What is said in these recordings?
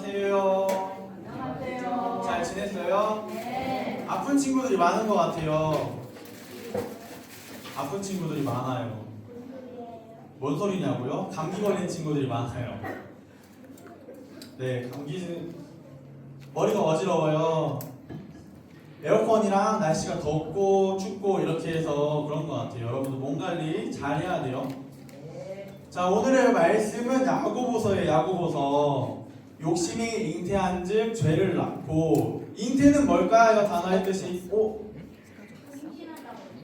안녕하세요. 안녕하세요. 잘 지냈어요? 네. 아픈 친구들이 많은 것 같아요. 아픈 친구들이 많아요. 뭔 소리냐고요? 감기 걸린 친구들이 많아요. 네, 머리가 어지러워요. 에어컨이랑 날씨가 덥고 춥고 이렇게 해서 그런 것 같아요. 여러분도 몸 관리 잘 해야 돼요. 자, 오늘의 말씀은 야고보서예요. 야고보서. 욕심이 잉태한즉 죄를 낳고. 잉태는 뭘까요? 단어의 뜻이.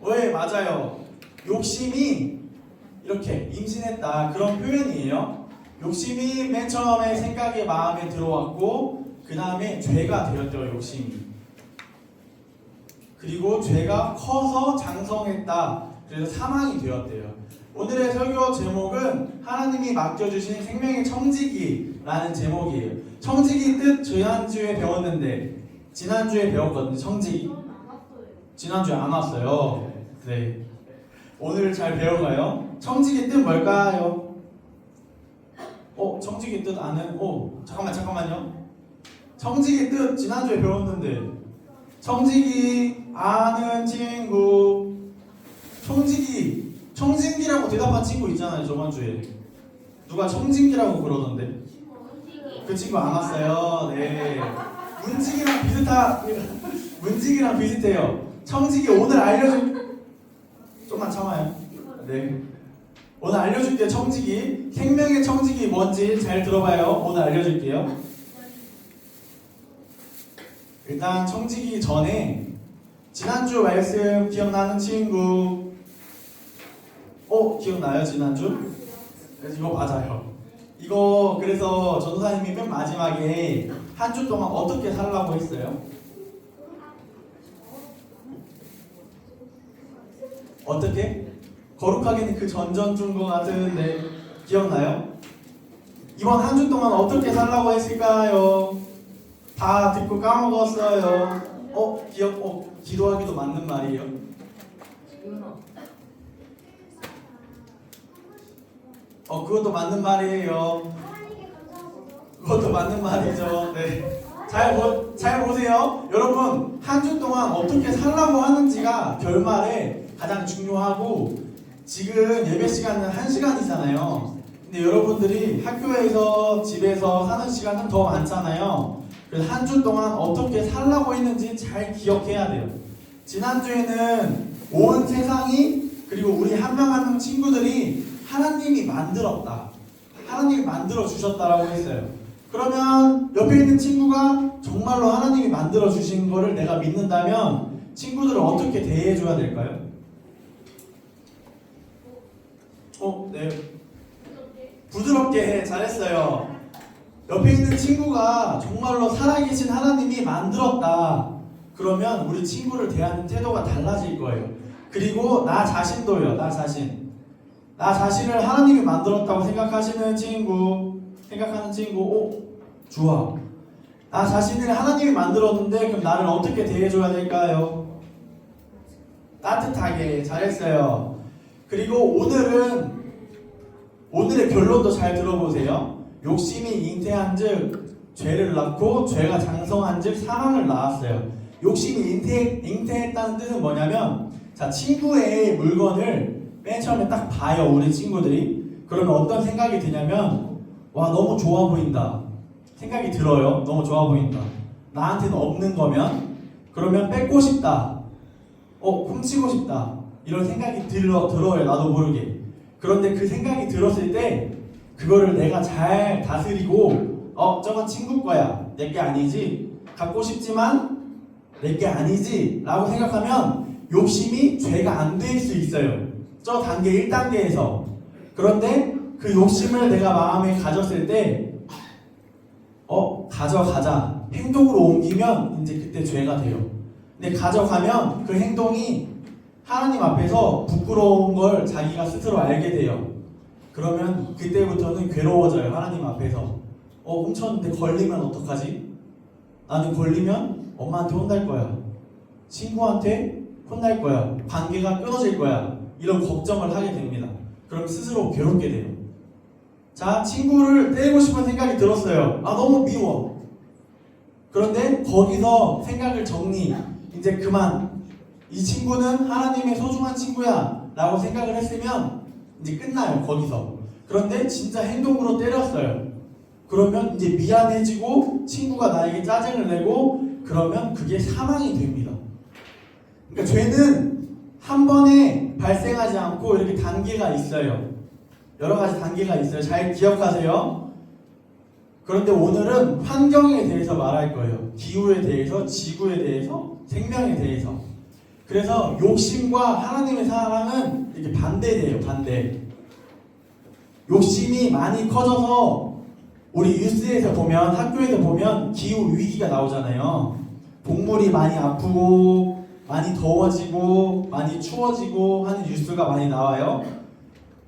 네, 맞아요. 욕심이 이렇게 임신했다, 그런 표현이에요. 욕심이 맨 처음에 생각에 마음에 들어왔고 그 다음에 죄가 되었대요. 욕심이. 그리고 죄가 커서 장성했다, 그래서 사망이 되었대요. 오늘의 설교 제목은 하나님이 맡겨주신 생명의 청지기라는 제목이에요. 청지기 뜻 지난주에 배웠는데, 지난주에 배웠거든요. 청지기. 지난주에 안 왔어요. 네. 오늘 잘 배워가요. 청지기 뜻 뭘까요? 청지기 뜻 아는? 잠깐만요. 청지기 뜻 지난주에 배웠는데, 청지기 아는 친구. 청진기라고 대답한 친구 있잖아요. 저번주에 누가 청진기라고 그러던데 그 친구 안 왔어요. 네. 문지기랑 비슷해요. 청지기 오늘 좀만 참아요. 네. 오늘 알려줄게요. 청지기, 생명의 청지기 뭔지 잘 들어봐요. 오늘 알려줄게요. 일단 청지기 전에 지난주 말씀 기억나는 친구? 기억나요? 지난주? 그래서 이거 맞아요. 이거 그래서 전도사님이 맨 마지막에 한 주 동안 어떻게 살라고 했어요? 어떻게? 거룩하게는 그 전전주인 것 같은데 기억나요? 이번 한 주 동안 어떻게 살라고 했을까요? 다 듣고 까먹었어요. 기도하기도 맞는 말이에요. 그것도 맞는 말이에요. 그것도 맞는 말이죠. 네. 잘 보세요. 여러분, 한 주 동안 어떻게 살라고 하는지가 결말에 가장 중요하고, 지금 예배 시간은 1시간이잖아요. 근데 여러분들이 학교에서 집에서 사는 시간은 더 많잖아요. 그래서 한 주 동안 어떻게 살라고 했는지 잘 기억해야 돼요. 지난주에는 온 세상이, 그리고 우리 한 명 한 명 친구들이 하나님이 만들었다, 하나님이 만들어 주셨다라고 했어요. 그러면 옆에 있는 친구가 정말로 하나님이 만들어 주신 거를 내가 믿는다면 친구들을 어떻게 대해 줘야 될까요? 네. 부드럽게 잘했어요. 옆에 있는 친구가 정말로 살아계신 하나님이 만들었다, 그러면 우리 친구를 대하는 태도가 달라질 거예요. 그리고 나 자신도요. 나 자신을 하나님이 만들었다고 생각하는 친구, 좋아. 나 자신을 하나님이 만들었는데 그럼 나를 어떻게 대해줘야 될까요? 따뜻하게. 잘했어요. 그리고 오늘의 결론도 잘 들어보세요. 욕심이 잉태한즉 죄를 낳고 죄가 장성한즉 사망을 낳았어요. 욕심이 잉태했다는 뜻은 뭐냐면, 자, 친구의 물건을 맨 처음에 딱 봐요. 우리 친구들이. 그러면 어떤 생각이 드냐면, 와, 너무 좋아 보인다 생각이 들어요. 너무 좋아 보인다. 나한테는 없는 거면. 그러면 뺏고 싶다, 훔치고 싶다, 이런 생각이 들어요. 나도 모르게. 그런데 그 생각이 들었을 때 그거를 내가 잘 다스리고, 저건 친구 거야, 내게 아니지, 갖고 싶지만 내게 아니지 라고 생각하면 욕심이 죄가 안 될 수 있어요. 저 단계 1단계에서. 그런데 그 욕심을 내가 마음에 가졌을 때 가져가자, 행동으로 옮기면 이제 그때 죄가 돼요. 근데 가져가면 그 행동이 하나님 앞에서 부끄러운 걸 자기가 스스로 알게 돼요. 그러면 그때부터는 괴로워져요. 하나님 앞에서. 훔쳤는데 걸리면 어떡하지? 나는 걸리면 엄마한테 혼날 거야, 친구한테 혼날 거야, 관계가 끊어질 거야, 이런 걱정을 하게 됩니다. 그럼 스스로 괴롭게 돼요. 자, 친구를 때리고 싶은 생각이 들었어요. 너무 미워. 그런데 거기서 생각을 정리, 이제 그만. 이 친구는 하나님의 소중한 친구야 라고 생각을 했으면 이제 끝나요, 거기서. 그런데 진짜 행동으로 때렸어요. 그러면 이제 미안해지고 친구가 나에게 짜증을 내고 그러면 그게 사망이 됩니다. 그러니까 죄는 한 번에 발생하지 않고 이렇게 단계가 있어요. 여러 가지 단계가 있어요. 잘 기억하세요. 그런데 오늘은 환경에 대해서 말할 거예요. 기후에 대해서, 지구에 대해서, 생명에 대해서. 그래서 욕심과 하나님의 사랑은 이렇게 반대돼요. 반대. 욕심이 많이 커져서 우리 뉴스에서 보면, 학교에서 보면 기후 위기가 나오잖아요. 동물이 많이 아프고 많이 더워지고 많이 추워지고 하는 뉴스가 많이 나와요.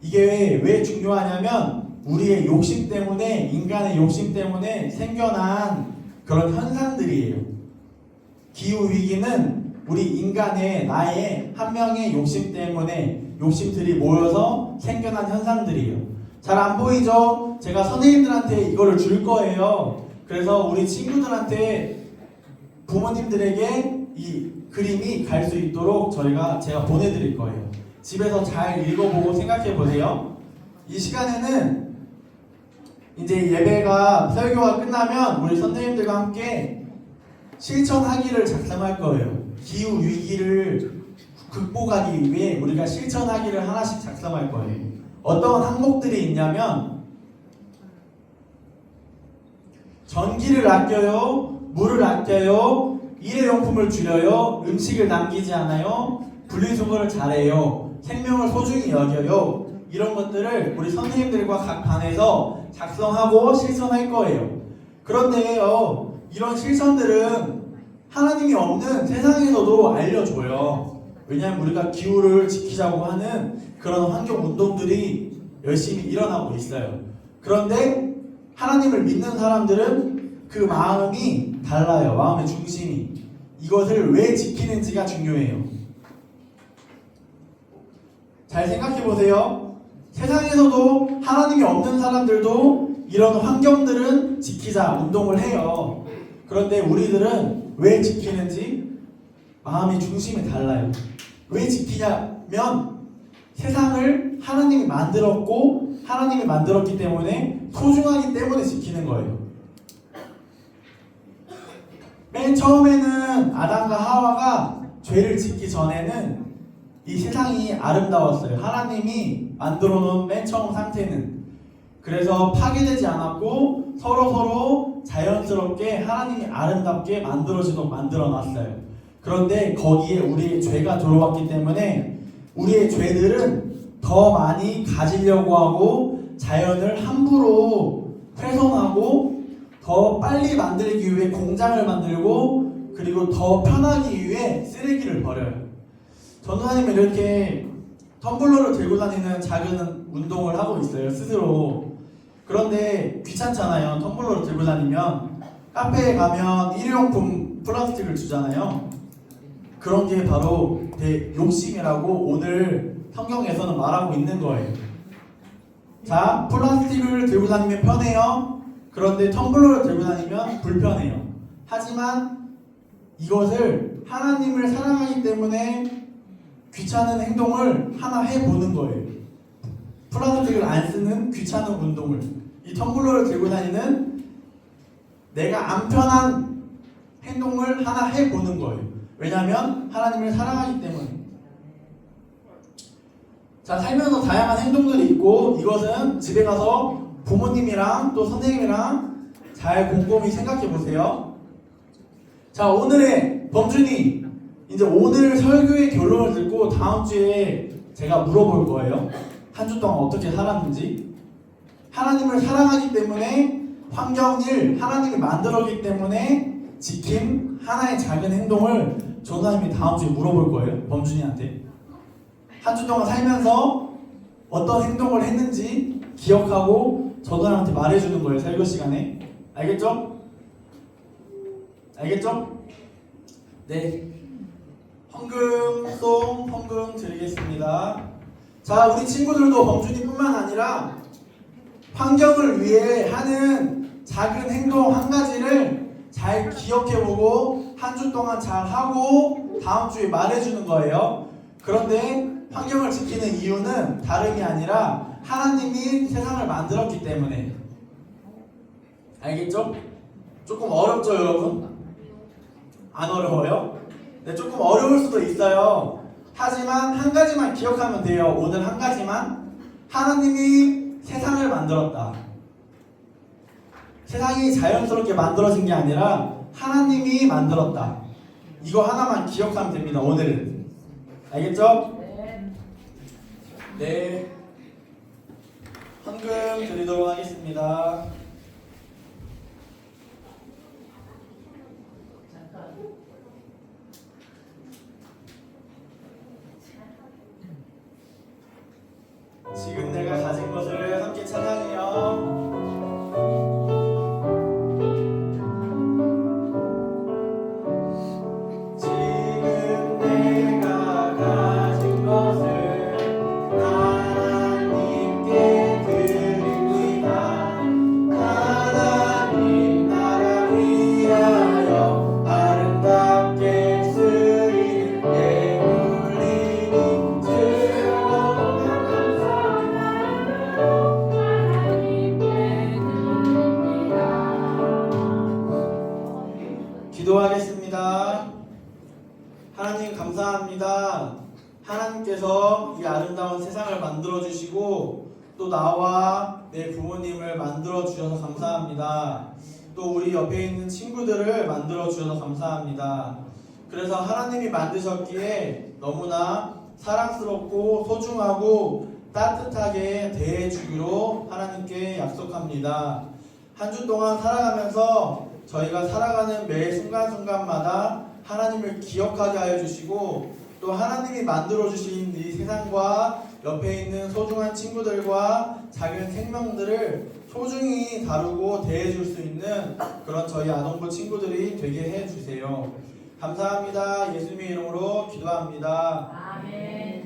이게 왜 중요하냐면 우리의 욕심 때문에, 인간의 욕심 때문에 생겨난 그런 현상들이에요. 기후 위기는 우리 인간의, 나의 한 명의 욕심 때문에 욕심들이 모여서 생겨난 현상들이에요. 잘 안 보이죠? 제가 선생님들한테 이거를 줄 거예요. 그래서 우리 친구들한테, 부모님들에게 이 그림이 갈 수 있도록 제가 보내드릴 거예요. 집에서 잘 읽어보고 생각해 보세요. 이 시간에는 이제 예배가, 설교가 끝나면 우리 선생님들과 함께 실천하기를 작성할 거예요. 기후 위기를 극복하기 위해 우리가 실천하기를 하나씩 작성할 거예요. 어떤 항목들이 있냐면 전기를 아껴요, 물을 아껴요, 일회용품을 줄여요, 음식을 남기지 않아요, 분리수거를 잘해요, 생명을 소중히 여겨요. 이런 것들을 우리 선생님들과 각 반에서 작성하고 실천할 거예요. 그런데요, 이런 실천들은 하나님이 없는 세상에서도 알려줘요. 왜냐하면 우리가 기후를 지키자고 하는 그런 환경 운동들이 열심히 일어나고 있어요. 그런데 하나님을 믿는 사람들은 그 마음이 달라요. 마음의 중심이. 이것을 왜 지키는지가 중요해요. 잘 생각해 보세요. 세상에서도 하나님이 없는 사람들도 이런 환경들은 지키자 운동을 해요. 그런데 우리들은 왜 지키는지 마음의 중심이 달라요. 왜 지키냐면 세상을 하나님이 만들었고 하나님이 만들었기 때문에 소중하기 때문에 지키는 거예요. 맨 처음에는 아담과 하와가 죄를 짓기 전에는 이 세상이 아름다웠어요. 하나님이 만들어 놓은 맨 처음 상태는. 그래서 파괴되지 않았고 서로 자연스럽게 하나님이 아름답게 만들어지도록 만들어 놨어요. 그런데 거기에 우리의 죄가 들어왔기 때문에 우리의 죄들은 더 많이 가지려고 하고 자연을 함부로 훼손하고 더 빨리 만들기 위해 공장을 만들고 그리고 더 편하기 위해 쓰레기를 버려요. 전도사님은 이렇게 텀블러를 들고 다니는 작은 운동을 하고 있어요, 스스로. 그런데 귀찮잖아요. 텀블러를 들고 다니면. 카페에 가면 일회용품 플라스틱을 주잖아요. 그런 게 바로 욕심이라고 오늘 성경에서는 말하고 있는 거예요. 자, 플라스틱을 들고 다니면 편해요. 그런데 텀블러를 들고 다니면 불편해요. 하지만 이것을 하나님을 사랑하기 때문에 귀찮은 행동을 하나 해보는 거예요. 플라스틱을 안 쓰는 귀찮은 운동을. 이 텀블러를 들고 다니는 내가 안 편한 행동을 하나 해보는 거예요. 왜냐하면 하나님을 사랑하기 때문에. 자, 살면서 다양한 행동들이 있고 이것은 집에 가서 부모님이랑 또 선생님이랑 잘 곰곰이 생각해 보세요. 자, 오늘의 범준이 이제 오늘 설교의 결론을 듣고 다음 주에 제가 물어볼 거예요. 한 주 동안 어떻게 살았는지. 하나님을 사랑하기 때문에 환경을 하나님이 만들었기 때문에 지킨 하나의 작은 행동을 전도사님이 다음 주에 물어볼 거예요. 범준이한테. 한 주 동안 살면서 어떤 행동을 했는지 기억하고 전도사님한테 말해주는 거예요. 설교 시간에. 알겠죠? 알겠죠? 네. 헌금 드리겠습니다. 자, 우리 친구들도 범준이뿐만 아니라 환경을 위해 하는 작은 행동 한 가지를 잘 기억해보고 한 주 동안 잘 하고 다음 주에 말해주는 거예요. 그런데 환경을 지키는 이유는 다름이 아니라 하나님이 세상을 만들었기 때문에. 알겠죠? 조금 어렵죠, 여러분? 안 어려워요? 네, 조금 어려울 수도 있어요. 하지만 한 가지만 기억하면 돼요. 오늘 한 가지만. 하나님이 세상을 만들었다. 세상이 자연스럽게 만들어진 게 아니라 하나님이 만들었다. 이거 하나만 기억하면 됩니다. 오늘은. 알겠죠? 네. 네. 헌금 드리도록 하겠습니다. 지금 내가 가진 것을 함께 찬양해요. 지금 내가 가진 것을 하나님께 드립니다. 하나님 나라 위하여 아름답게 쓰인 예물이니 즐거운 기도하겠습니다. 하나님 감사합니다. 하나님께서 이 아름다운 세상을 만들어 주시고 또 나와 내 부모님을 만들어 주셔서 감사합니다. 또 우리 옆에 있는 친구들을 만들어 주셔서 감사합니다. 그래서 하나님이 만드셨기에 너무나 사랑스럽고 소중하고 따뜻하게 대해주기로 하나님께 약속합니다. 한 주 동안 살아가면서 저희가 살아가는 매 순간순간마다 하나님을 기억하게 하여 주시고 또 하나님이 만들어 주신 이 세상과 옆에 있는 소중한 친구들과 작은 생명들을 소중히 다루고 대해줄 수 있는 그런 저희 아동부 친구들이 되게 해주세요. 감사합니다. 예수님의 이름으로 기도합니다. 아멘.